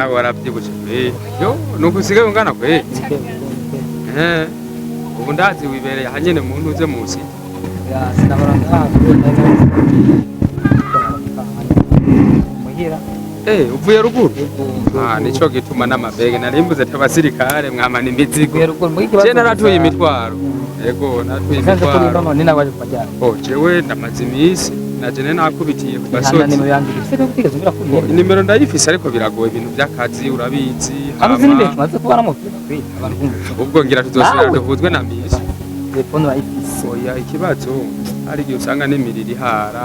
nawe warabyibushe yo nuko usigaye ungana kwe ubu ndazi wibereye hanyene mu ntuze musi sinabona muhira uvuye ruguru nico gituma n'amabege narimbuze tabasirikare mwamana imizigo je naratuye imitwaro yego natuye imitwaro jewe ndamaze imisi najene nakubitiye ku gasozi nimero ndayifise ariko biragoye ibintu by'akazi urabizi ubwo ngira tuzosubira duhuzwe na misi oya ikibazo ari igihe usanga n'imiriri hara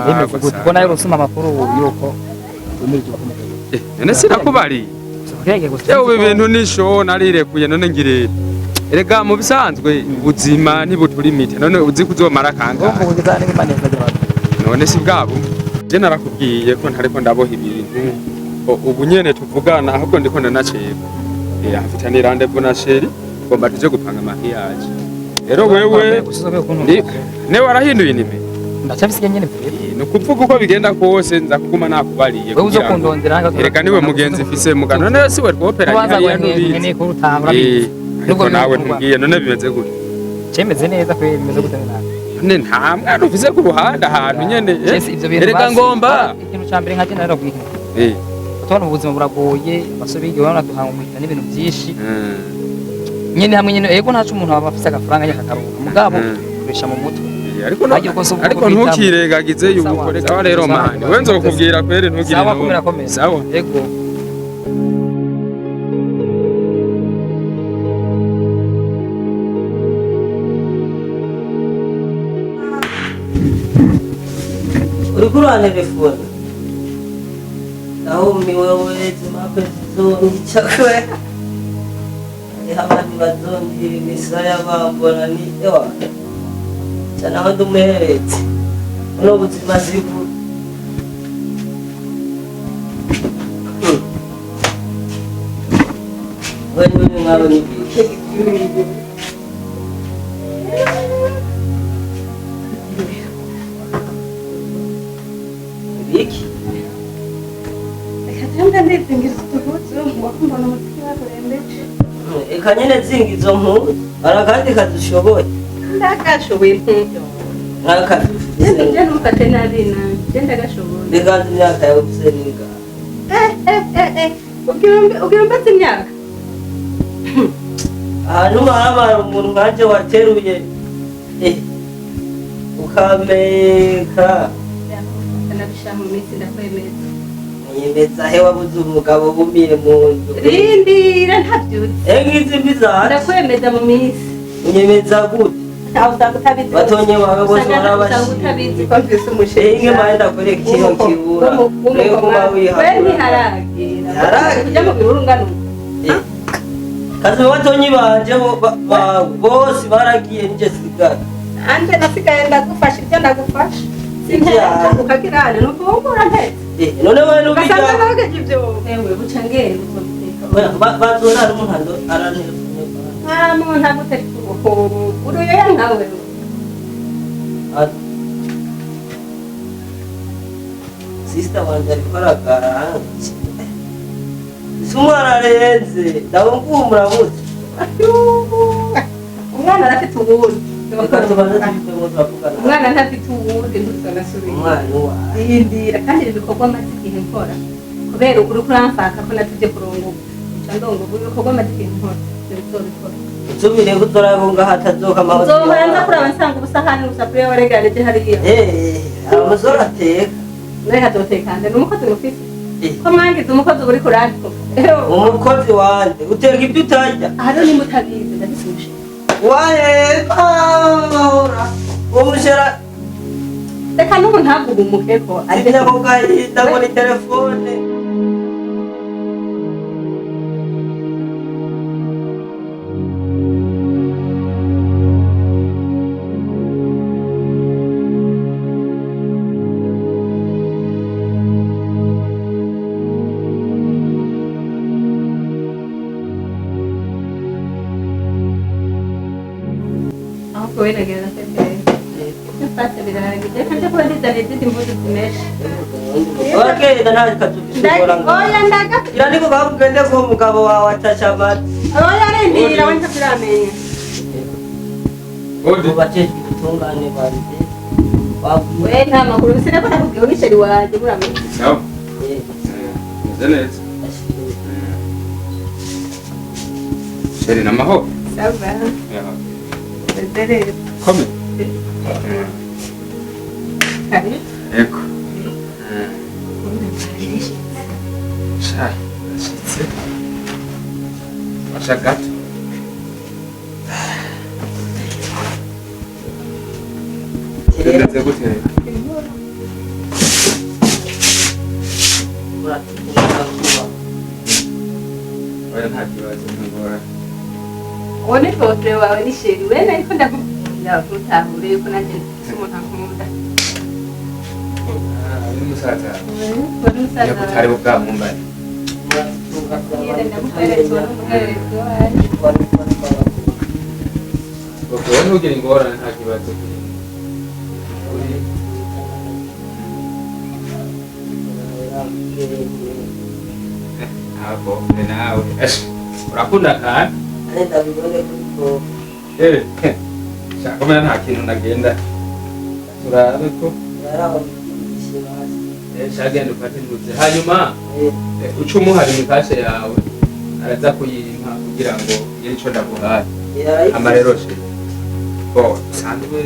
ubona rero usoma amakuru yuko none sinakubari yewe ibintu nisho narirekuye none ngire erega mu bisanzwe ubuzima ntibuturi imite none uzi kuzomara kangahe none si bwabo je narakubwiye ko ntariko ndaboha ibintu ubu nyene tuvugana ahubwo ndiko ndanaceba afitanye rendez-vous na sheri ngomba tuje gupanga mariage rero wewe ne warahinduye inime ndacafise nyene no kuvuga uko bigenda kose nza kuguma nakubariye wewe uzo kundondera reka niwe mugenzi mfise mugano none si we twopera nyene ko rutambura nubwo nawe ntugiye none bimeze gute cemeze neza kwe bimeze gute nawe none nta mwana ufise ku ruhande ahantu nyene reka ngomba ikintu cyambere nka jena narabwika tubona ubuzima buragoye basubije ubona duhanga umuhita n'ibintu byinshi nyene hamwe nyene ego ntacu umuntu aba afise agafaranga y'akaruhuka mugabo kuresha mu mutwe ariko ntukiregagize yuko reka rero mani we nzokubwira kwere ntugire no sawa ego Urikuruane telefone Naomi wewe tumape zoni chakwe Abandi bazondira imisaya bambona ni ewa cyane aho ndumuheretse no buzima zivu wewe ngabo ni Viki Katanga ndetsingiza tukuzo mbona mutima kurembeje Ekanyene zingizo mpu arakandi kadushoboye ndakashoboye mpunyo Naka nje numfate nabi na genda gashoboye Ndegandi myaka yawe kuseninga ukirombe imyaka ahantu harabara umuntu nkaje wateruye ukameka nabisha mu minsi ndakwemeza Yemeza he wabuze umugabo bumiye mu nzu rindira ntabyutse Engize mbiza ndakwemeza mu minsi Unyemeza gute usanga utabizi batonye wawe bose barabashi usanga utabizi ko mfise umushinga Inge maenda kore kiyo kibura Rego bawiha we ntiharagira kujya mu birungano Kazi batonye banje bose baragiye nije sigara ande nasigaye ndagufasha ibyo ndagufasha sinjya ukagirane no kumbura ntetse none wewe nubija basanga nagaje ibyo ewe buca ngene bazona n'umuhando aranira muntu agutari uruyo yankawe Sister wanje ariko aragara Sumwana arenze ndabumvura mute umwana arafite ubundi umwana ntafite ubundi ntuzanasubira umwana wawe yindira kandi ibikorwa amaze igihe nkora kubera uri kuramfaka ko natujye kurunguka ica ndongo ibikorwa amaze igihe nkora ntibizobikora Nsubire kutorabunga hatazoka amahoro nzobanza kuraba nsanga ubusahani n'ubusafuriya waregareje hariya amusore ateka nawe hazotekande n'umukozi mufise ko mwangize umukozi uri kurandiko umukozi wanje uteka ibyo utarya hariho nimba utabizi ndabisuje wahora umushera reka n'ubu ntavuga umukeko ariko nyakugahita muri telefone Foi na guerra também. Eu faço a vida na guerra. Eu já vou dizer, eu tenho muito de mexe. Wagenda nta katubishobora ngo. Oya ndaga. Ira niko bakugende ko umugabo wawe atacamata. Oya arindira we ntabiramenya. Odi. Ubakejwe ubutungane bwanjye. We nta makuru sinako nakubwiye n'isheri waje muramenya. Sawa. Neza. Sheri na maho. Sawa. Ya. Dere. Come. Kari. Eko. Sha. Ashitse. Washa gato. Ndetse gute. Oya nta kibazo ngora. One potre wawe n'isheri we nariko ndakubwira utahure yuko nanjye umuntu ankunda. Ni musaza. Wari musaza. Yako tari bwa mumbari. Yenda ndakweretse wari umuhererezi wawe. Oke, wowe ntugire ingorane nta kibazo. Abo, nawe. Urakunda kandi? ndabibone kuko Shaka kumenya nta kintu nagenda. Turabe ko yarabigisha basi. shagenda ufate nduze. Hanyuma uca umuhari mu kashe yawe araza kuyimpa kugira ngo yere ico ndaguhaye. Amarero she. Bo, sanzwe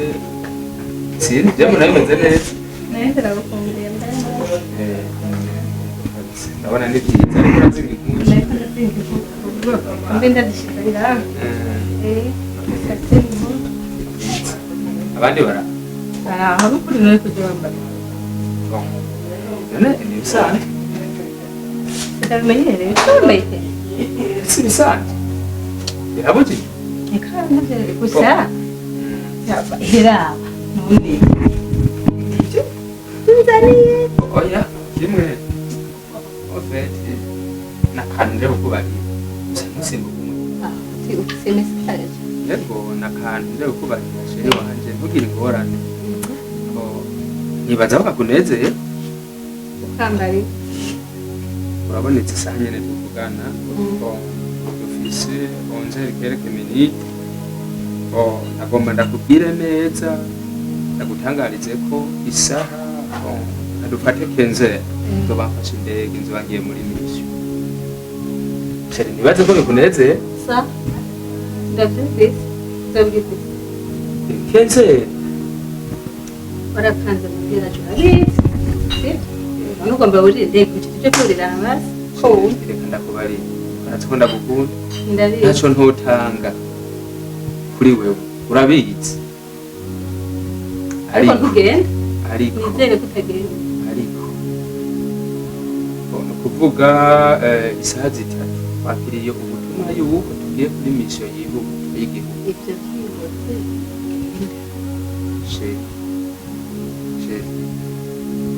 sinzi byo murabimeze neza. Nende nagukumbuye mbere. Ndabona ni byiza ariko urazinga inkunzi. Nende ndazinga. Mbe ndadishikira. Katemu. Abandi bara. Hari ukuri nawe kujya wambara. None ni bisanzwe. Ndabimenyereye utambaye. Si bisanzwe. Birabuze. Ikanda gusa. Yaba hiraba. None. Tunzaniye. Oya, kimwe. Ofete. Nakande ukubari. Musimba kumwe. Si usemesitaje. Yego nakande ukubari. Sheri wanje ntugire ingorane. Nibaza ko kakunezeye. Ukambari. Urabonetse isaha nyene tuvugana. Dufise 11:00 nagomba ndakubwire neza. Ndagutangarize ko isaha nadufate 15 nzobafasha indege nzobagiye muri mission. Sheri nibaze ko bikunezeye. Sa. Ndavyumvise. Ndabyumvise. 15 Warapanze mubwira jurabizi. Nugomba urinde kucyo kurira basi. Ko reka ndakubari. Aratiko ndagukunda. ndabizi. Naco ntutanga kuri wewe. Urabizi. Ariko ntugende. Ariko Nizere kutagenda. ariko kuvuga isaha zitatu bakiriye ubutumwa yuko tugiye kuri mission y'igihugu y'igihugu. Ibyo byihuse.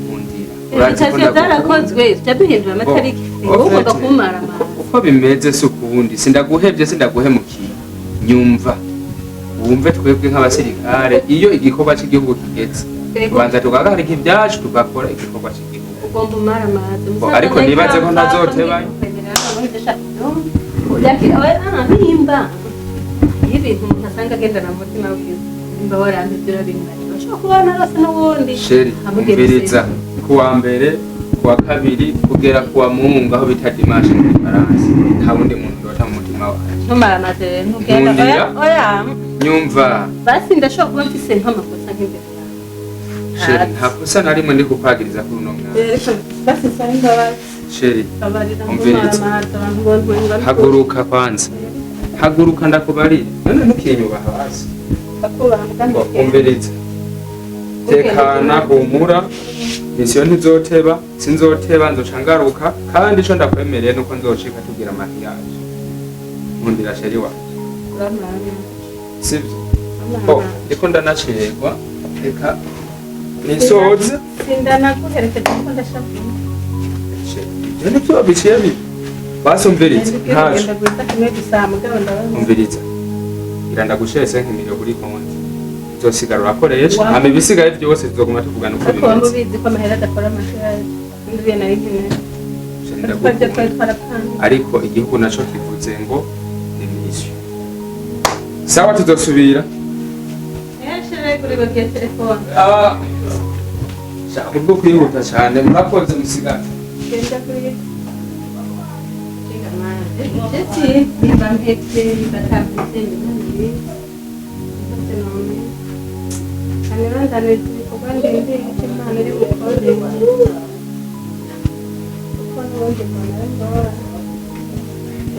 Mundira Ibitasi byarakozwe byaduhindura amatariki. Ugomba kumara amazi. uko bimeze se ukundi sindaguhevye sindaguhemukiye nyumva wumve twebwe nk'abasirikare iyo igikorwa cy'igihugu kigeze tubanza tugahagarika ibyacu tugakora igikorwa cy'igihugu. Ugomba umara amazi. Ariko nibaze ko ntazoteba. Nimba ibintu umuntu asanga agendana mu mutima wiwe nimba warambye urabimara ushobora kuba narasa n'ubundi. Sheri umviriza kuwa mbere kuwa kabiri kugera kuwa Mungu aho bita dimanche mu Faransa nta wundi muntu ndota mu mutima wawe. Ntumara amazi ntugenda. Oya Nyumva basi ndashobora kuba mfise nk'amakosa nk'imbere. Sheri nta kosa na rimwe ndi kukwagiriza kuri uno mwana. Basi nsaba imbabazi. Sheri Umviriza. haguruka kwanza haguruka ndakubarira none ntukinyubaha hasi. Umviriza tekana humura mission ntizoteba sinzoteba nzoca ngaruka kandi ico ndakwemereye nuko nzoshika tugira mariage. Nkundira sheri wa sivyo. Ndiko ndanacerwa reka nisoze sindanaguherekeje kuko ndashaka. Ibyo nibyo biciye bibi. Basumviriza ntaje. Umviriza irandagushese nk'imilyo kuri konti uzosigara urakoresha hama ibisigaye byose tuzoguma tuvugana uko bimeze. Ariko wamubizi ko amahera adakora amafaranga. nduye nari nkeneye twajya twari twarapanga ariko igihugu naco kivuze ngo demission sawa tuzosubira kuri bagiye telefone shaka ubwo kwihuta cyane murakoze musigata genda kuri Jesi, nimba mpetse batavise nyine none kamera ndane ibikorwa ndende Imana iri gukora uko n'ubundi mbona ndora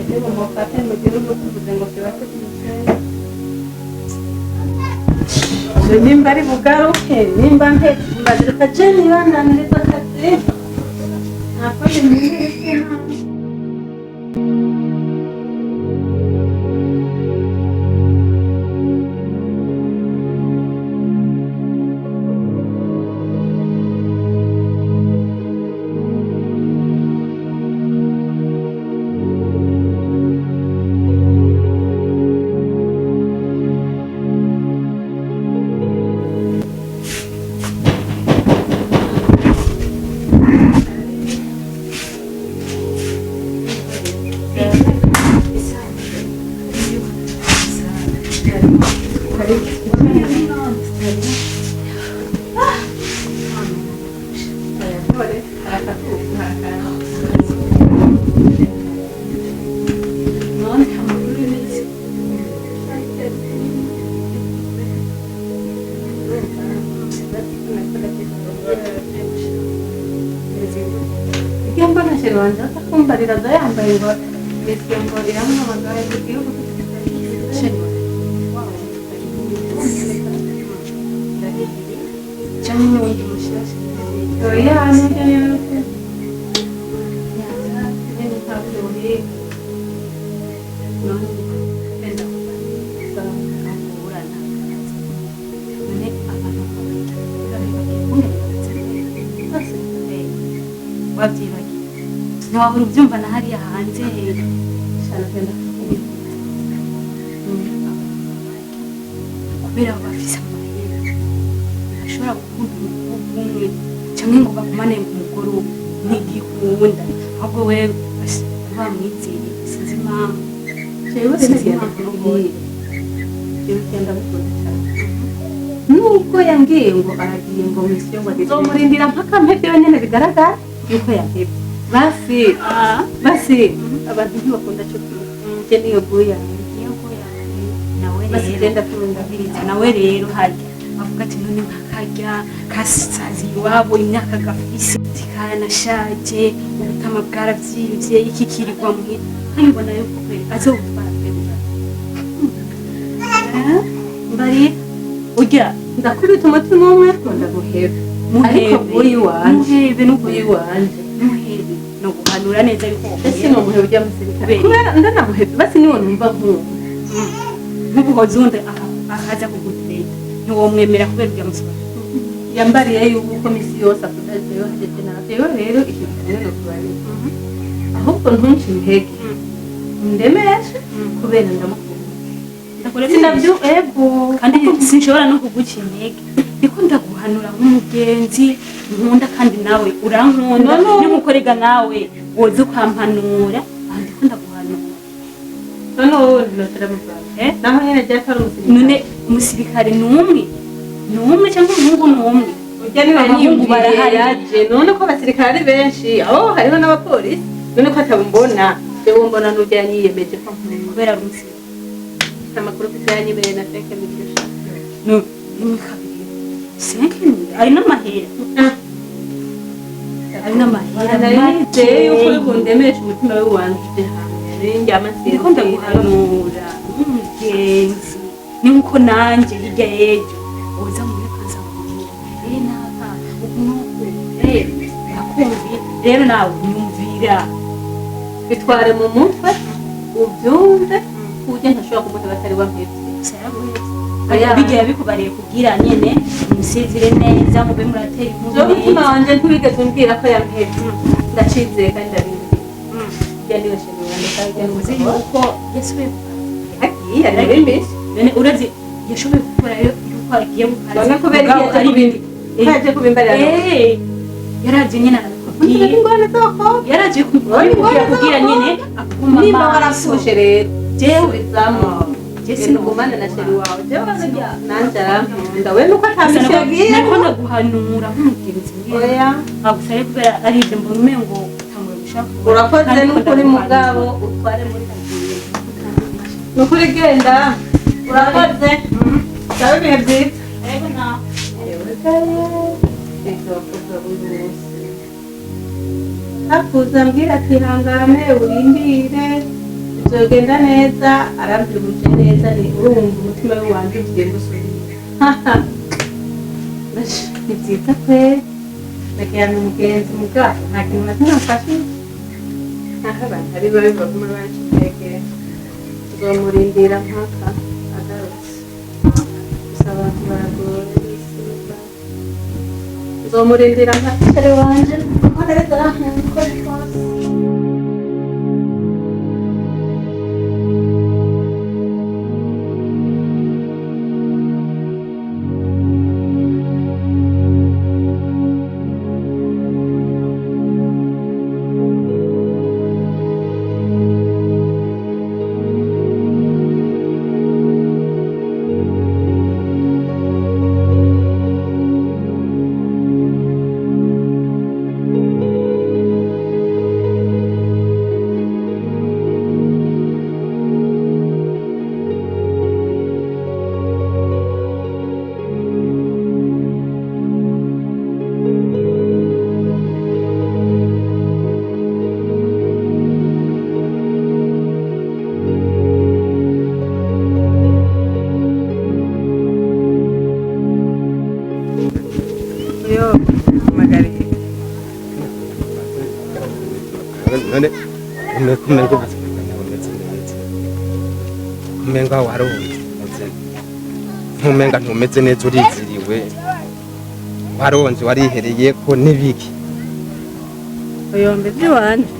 ese ngo mufate mugire umutuvuze ngo kibate kumusenya nimba ari bugaruke nimba mpetse mbazirika jeni bandaniriza akazi ntabwo nimwireke Rwanda akumbarira yambaye ngo ngo iramwamagara igihugu cyangwa undi mushyashya oya nibyo niruke yaza ntabwo uri none penda kuburana none abantu wabyibagiwe ntiwahora ubyumva na hariya hanze kubera abo bafise amahera ashobora gukunda umukobwa umwe cyangwa ngo bagumane umugore ntigikunda ahubwo wewe bamwizeye sinzi impamvu nubwo yambwiye ngo aragiye ngo misiyo ngo azomurindira mpaka mpebye wenyine bigaragara yuko yahebye basi abantu ntibakunda cyo kujya niyo guya basi genda kumundabiriza nawe rero harya avuga ati none nkakarya kasazi iwabo imyaka gafise tikanashaje ubutama bwaravyivye iki kirirwa muhira nkibona yuko kweli azobutwara kweli mbari urya ndakubita umutima umwe ndaguhebe ariko buyi wanje n'ubuyi wanje muhebe no guhanura neza yuko ese no muhebe ujya musirikare kubera ndanamuhebe basi niwo numva nk'ubuhozi wundi akaza kugutera ntiwomwemera kubera ujya musirikare yambariye yuko misi yose akudazeyo hageze nateyo rero icyo kimwe no kubari ahubwo ntunci intege ndemeshe kubera ndamukunda sinabyo ego kandi sinshobora no kuguca intege ndiko ndaguhanura nk'umugenzi nkunda kandi nawe urankunda n'umukorega nawe woza ukampanura aha ndiko ndaguhanura none wowe ndinotera mu Rwanda naho nyine ryatari umusirikare none umusirikare n'umwe cyangwa umuhungu n'umwe urya niba abahungu barahari none ko abasirikare ari benshi aho hariho n'abapolisi none ko atabumbona jewe mbona n'urya yiyemeje ko kubera umusirikare amakuru kujyanyemereye na 5 miliyoni no n'imikabiri 5 miliyoni ari n'amahera narize yuko uri bundemeshe umutima we wanje nrinjye amasiri ndiko ndaguhanura nk'umugenzi ni nkuko nanjye hirya y'ejo uza muri kaza napa ukunuku nakumviye rero nawe nyumvira bitware mu mutwe ubyumve kujya ntashobora kuvuga batari wamhebye bigiye bikubariye kugira nyene umusizire neza mube muratera inkuru umutima wanje ntwigeze umbwira ko yamhebye ndacize kandi ndabindi byandi bashimira ndakaje muzi yuko yasubiye hagiye ari mbese none urazi yashoboye gukora rero yuko agiye gukaza bana kubera ari bindi kaje kubimbarira yaraje nyina arabikora Unzi ingorane z'abakobwa yaraje kugira nyine akuma nimba warapfushe rero jewe zamu jesi nugumane na sheri wawe jewe nanje arankunda we nuko atamishe yagiye nako ndaguhanura nk'umugenzi mwiza oya agusaye kubera ari ije mbona umengo utanguye gushaka urakoze n'ukuri mugabo utware muri kagiye n'ukuri genda urakoze sabe ibihe byiza ego na hakuza mbwira ati hangane urindire bizogenda neza arabyumuje neza ni urumva umutima we wanje ugenda usubira ni byiza kwe nagira ni umugenzi mugabo nta kintu na kimwe amfashije ntaho abantu ari babi baguma banshyitegera tuzomurindira mpaka agarutse gusa abantu baragoye nzomurindira mpaka sheri wanje kuko neza nkuko rwose none umengo umenga waronze ntumenga ntumeze neza uriziriwe waronze warihereye ko nibiki oyombe by'abandi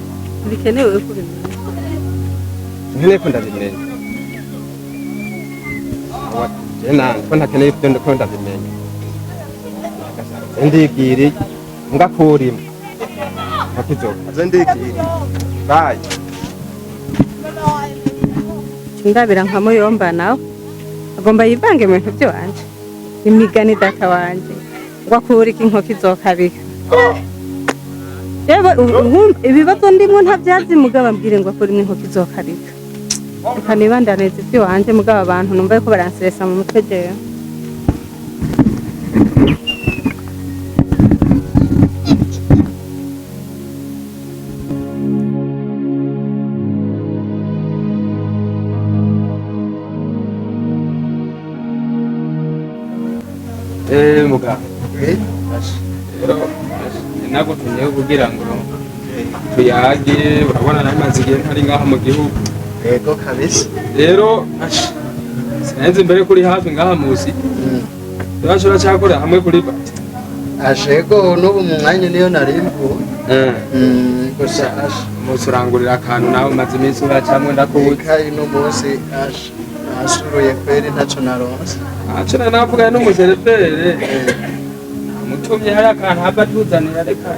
bikenewe kubimenya nkeneye ko ndabimenya jena ko ntakeneye ibyo ko ndabimenya ndigiri ngakurima akizoka ndigiri bayi ndabira nka muyomba nawe agomba yivange mu bintu by'abandi imigani data wanje ngwakura iki inkoko izokabika yewe ibibazo ndimwo ntabyazi mugabo ambwire ngo akora inkoko izokabika reka nibandaneze iby'iwanje mugabo abantu numva ko baranseresa mu mutwe jewe mugabo rero nagutumye kugira ngo tuyage urabona namaze igihe ntari ngaha mu gihugu yego kabisa rero sinenze mbere kuri hafi ngaha muzi turashobora cyakora hamwe kuri bati ashego n'ubu mu mwanya niyo narimbu gusa musurangurira akantu nawe maze iminsi uracamwe ndakubuze kayi no munsi asuruye kweri ntaco naronse acana navuga n'umuserepere mutumye hari akantu hava tuzanira reka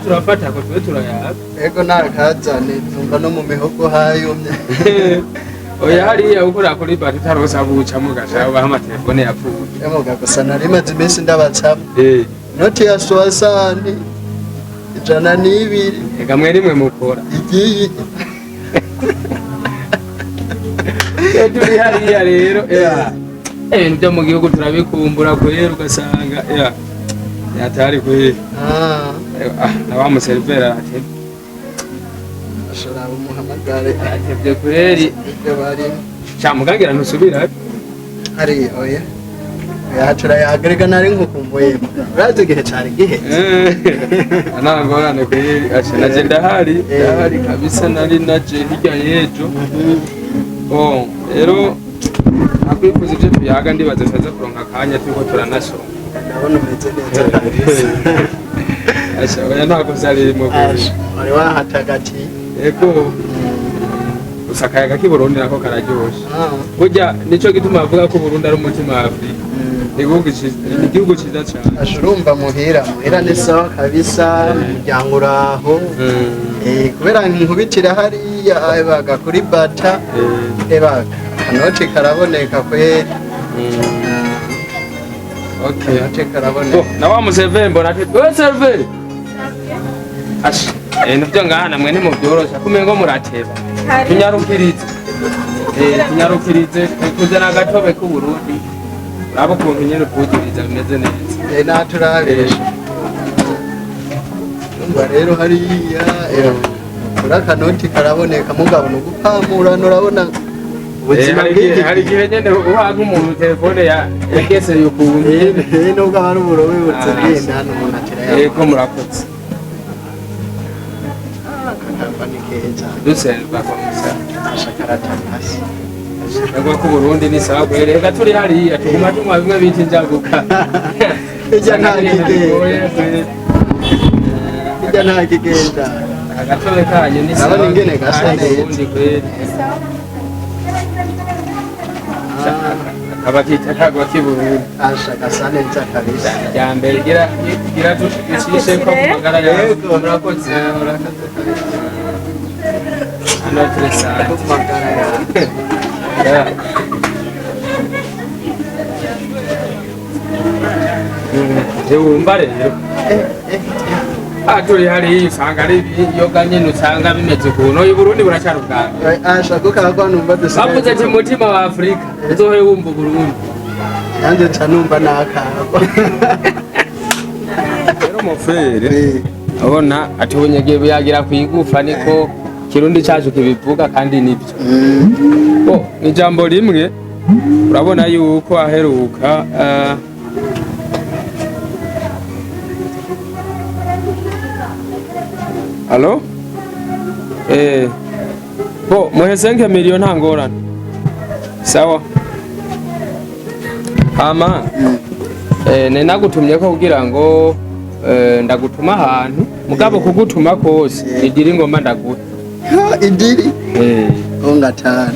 turafata ko tube turayaga yego nakazane numva no mu mihogo hayumye oya hariya ukora kuri bati utarosa gucamo gasha ubaha amatelefone yapfuye yamuga gusa nari maze iminsi ndabacamo noti ya swasani 102 ega mwe rimwe mukora igiyi turi hariya rero ibintu byo mu gihugu turabikumbura kwera ugasanga yatari kwera na wa muserivera ati ashobora umuhamagare atebye kweri ibyo bari cyamugangira ntusubira hariya oya yatura yagerega nari nkukumbuye urazi igihe cyari gihe anangorane kweri naje ndahari kabisa nari naje hirya y'ejo rero nakwifuza ibyo tuyaga ndibaza tuza kuronka akanya turiko turanasoma ndabona umeze neza kabisa oya ntabwo vyari mu wari wahatagati yego gusa akayaga k'i Burundi nako kararyoshe burya nico gituma bavuga ko Burundi ari umutima wa Afrika igihugu cyiza cyane. ashurumva muhira ni sawa kabisa, umuryango uraho. Kubera nkubitira hariya ebaga kuri bata ebaga kanoti karaboneka kweri. Okay, kanoti karaboneka. na wa museveni mbona ati we serve ashi nibyo ngahana mwe nimubyorosha kumengo murateba tunyarukirize kuzana agatobe ku Burundi abo kuntu nyene twugiriza bimeze neza. Naturabesha umva rero hariya kuri kanoti karaboneka mugabo no gupamura urabona ubuzima bw'iki. Hari igihe nyene uha nk'umuntu telefone yagese yukuntu nubwo ari uburobe butsinda hano umuntu atira yego murakoze kampani keza duserva komisa ashakarata hasi nagwa ku Burundi ni sawa kwere reka turi hariya tuguma tumwa bimwe biti njaguka ijya nta kigenda agatobe kanyu ni sawa. Ndabona ingene gasa neza. Abakita kagwa k'Iburundi asha gasa neza kabisa. ya mbere gira tucishe ko magara yawe murakoze ano tresante Ku magara yawe. wumva rero turi hariya usanga ari ibiyoga nyine usanga bimeze ukuntu i Burundi buracyari ubwabo. Asha kuko numva dusigaye. bavuze ati umutima wa Afurika uzohe wumva Burundi yanze nca numva nakagwa. rero mufere abona ati ubunyege yagira kwigufa niko Kirundi cyacu kibivuga kandi nibyo. Ni jambo rimwe urabona yuko aheruka Allo? Muhe 5 milioni nta ngorane. Sawa. Hama nagutumye ko kugira ngo ndagutuma ahantu mugabo kugutuma kose idiri ingoma ndaguha. Idiri? Ungatana.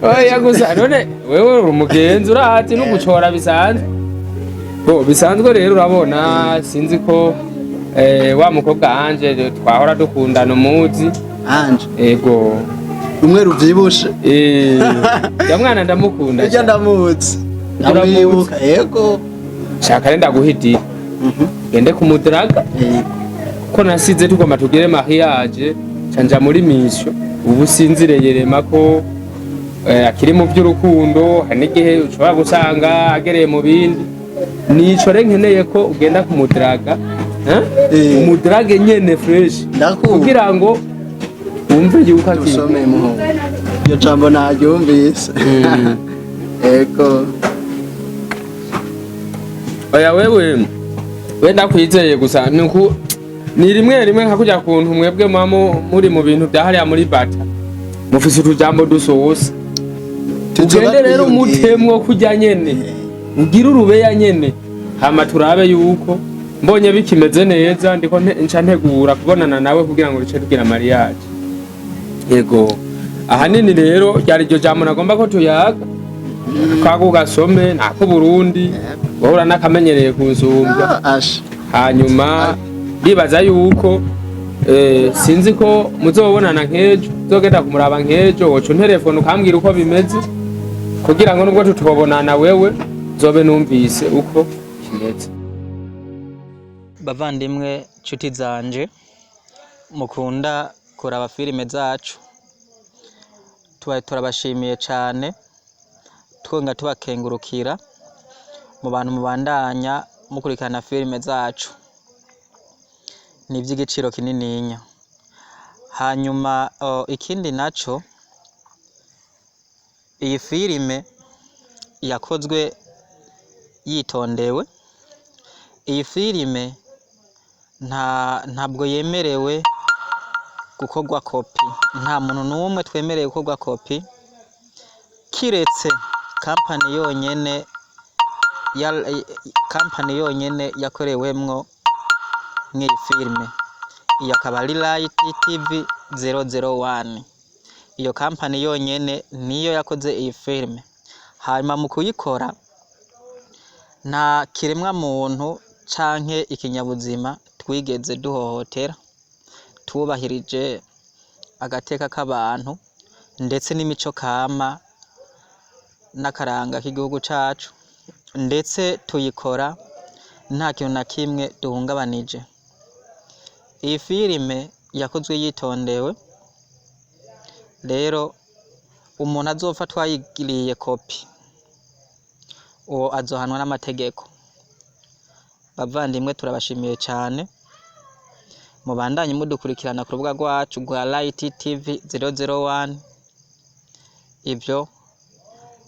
Oya gusa none wewe umugenzi urahati n'ugucora bisanzwe. Bisanzwe rero urabona sinzi ko wa mukobwa Anje twahora dukundana umuzi Anje ego umwe ruvyibushe ya mwana ndamukunda ijya ndamuzi ndamuyibuka ego shaka renda guhidira gende kumudraga ko nasize tugomba tugire mariage canja muri mission ubu sinzireyerema ko akiri mu by'urukundo hanigihe ushobora gusanga agereye mu bindi nico renkeneye ko ugenda kumudraga umudrage nyene fresh kugira ngo wumve yuko ati usome muho iyo jambo naryumvise ego oya wewe wenda kwizeye gusa nuko ni rimwe nka kujya kuntu mwebwe muri mu bintu byahariya muri bata mufise utujambo dusose tugende rero mutemwo kujya nyene ugira urubeya nyene hama turabe yuko mbonye bikimeze neza ndiko nca ntegura kubonana nawe kugira ngo rice tugira mariage yego ahanini rero ryari ryo jambo nagomba ko tuyaga kwago gasome nako Burundi wohura nakamenyereye kuzumbya hanyuma bibaza yuko sinzi ko muzobonana nkejo zogenda kumuraba nkejo woco telefone ukambwira uko bimeze kugira ngo nubwo tutobonana wewe zobe numvise uko kimeze. Bavandimwe nshuti zanje mukunda kuraba filime zacu turabashimiye cyane twonga tubakengurukira mu bantu mubandanya mukurikirana filime zacu ni iby'igiciro kinininya. Hanyuma ikindi naco iyi filime yakozwe yitondewe. Iyi filime ntabwo yemerewe gukorwa kopi, nta muntu n'umwe twemereye gukorwa kopi kiretse kampani yonyene yakorewemwo nk'iyi filime. Iyo akaba ari Light TV 001. Iyo kampani yonyene niyo yakoze iyi filime. Hanyuma mu kuyikora nta kiremwa muntu canke ikinyabuzima twigeze duhohotera, twubahirije agateka k'abantu ndetse n'imico kama n'akaranga k'igihugu cacu, ndetse tuyikora nta kintu na kimwe duhungabanije. Iyi filime yakozwe yitondewe, rero umuntu azofatwa yigiriye kopi uwo azohanwa n'amategeko. Bavandimwe turabashimiye cyane, mubandanye mudukurikirana ku rubuga rwacu rwa Light TV 001. Ibyo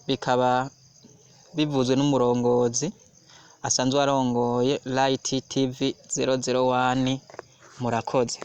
bikaba bivuzwe n'umurongozi asanzwe arongoye Light TV 001. Murakoze.